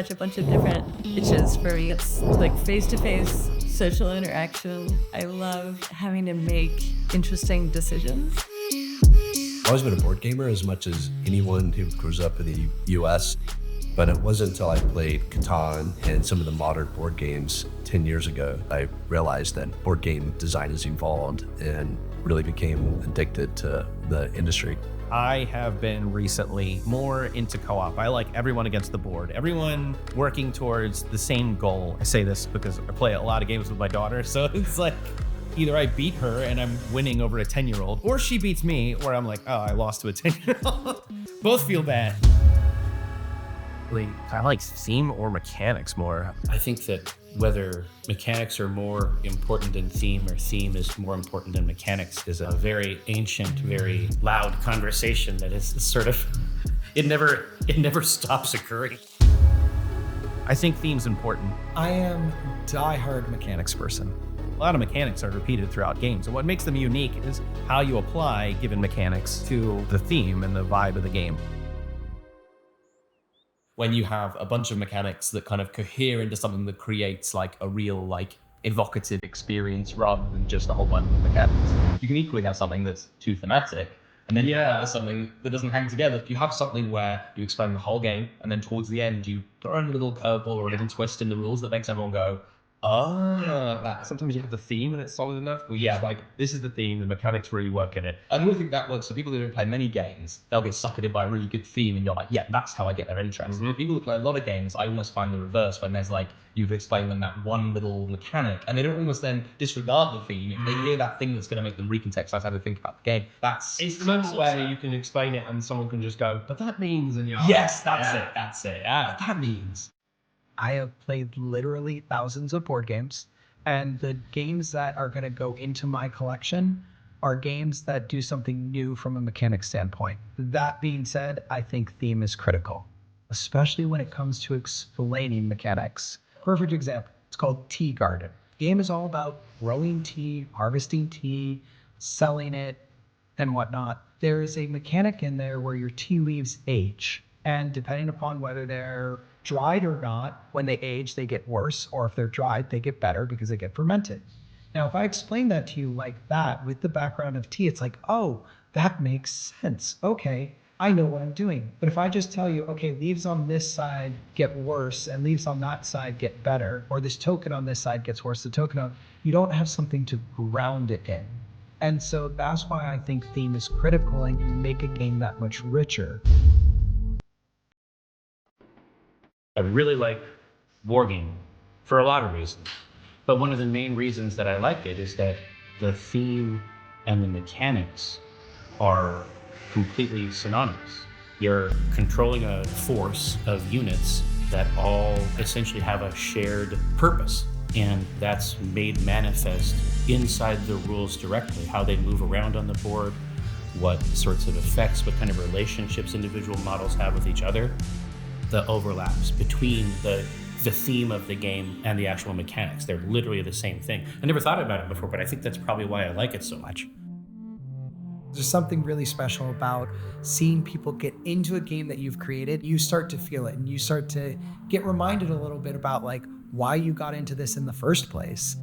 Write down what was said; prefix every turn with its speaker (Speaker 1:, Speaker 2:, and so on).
Speaker 1: scratch a bunch of different itches for me. It's like face-to-face social interaction. I love having to make interesting decisions.
Speaker 2: I've always been a board gamer as much as anyone who grows up in the US, but it wasn't until I played Catan and some of the modern board games 10 years ago, I realized that board game design has evolved and really became addicted to the industry.
Speaker 3: I have been recently more into co-op. I like everyone against the board, everyone working towards the same goal. I say this because I play a lot of games with my daughter, so it's like either I beat her and I'm winning over a 10-year-old, or she beats me, or I'm like, oh, I lost to a 10-year-old. Both feel bad. I like theme or mechanics more.
Speaker 4: I think that whether mechanics are more important than theme or theme is more important than mechanics is a very ancient, very loud conversation that is sort of, it never stops occurring.
Speaker 3: I think theme's important.
Speaker 5: I am a diehard mechanics person.
Speaker 3: A lot of mechanics are repeated throughout games, and what makes them unique is how you apply given mechanics to the theme and the vibe of the game.
Speaker 6: When you have a bunch of mechanics that kind of cohere into something that creates like a real like evocative experience rather than just a whole bunch of mechanics. You can equally have something that's too thematic, and then you have something that doesn't hang together. If you have something where you explain the whole game and then towards the end you throw in a little curveball or a little twist in the rules that makes everyone go, sometimes you have the theme and it's solid enough. Well, yeah, like this is the theme, the mechanics really work in it. And we think that works for people who don't play many games. They'll get suckered in by a really good theme and you're like, yeah, that's how I get their interest. People who play a lot of games, I almost find the reverse when there's like, you've explained them that one little mechanic and they don't almost then disregard the theme. If they hear that thing that's going to make them recontextualize how to think about the game,
Speaker 7: it's the moment where you can explain it and someone can just go, but that means, and you're like,
Speaker 6: yes, that's it. Yeah, that means.
Speaker 5: I have played literally thousands of board games, and the games that are going to go into my collection are games that do something new from a mechanic standpoint. That being said, I think theme is critical, especially when it comes to explaining mechanics. Perfect example, it's called Tea Garden. The game is all about growing tea, harvesting tea, selling it, and whatnot. There is a mechanic in there where your tea leaves age, and depending upon whether they're dried or not, when they age, they get worse, or if they're dried, they get better because they get fermented. Now, if I explain that to you like that with the background of tea, it's like, oh, that makes sense. Okay, I know what I'm doing. But if I just tell you, okay, leaves on this side get worse and leaves on that side get better, or this token on this side gets worse, the token on, you don't have something to ground it in. And so that's why I think theme is critical and can make a game that much richer.
Speaker 4: I really like wargaming for a lot of reasons. But one of the main reasons that I like it is that the theme and the mechanics are completely synonymous. You're controlling a force of units that all essentially have a shared purpose. And that's made manifest inside the rules directly, how they move around on the board, what sorts of effects, what kind of relationships individual models have with each other. The overlaps between the theme of the game and the actual mechanics. They're literally the same thing. I never thought about it before, but I think that's probably why I like it so much.
Speaker 5: There's something really special about seeing people get into a game that you've created. You start to feel it and you start to get reminded a little bit about like why you got into this in the first place.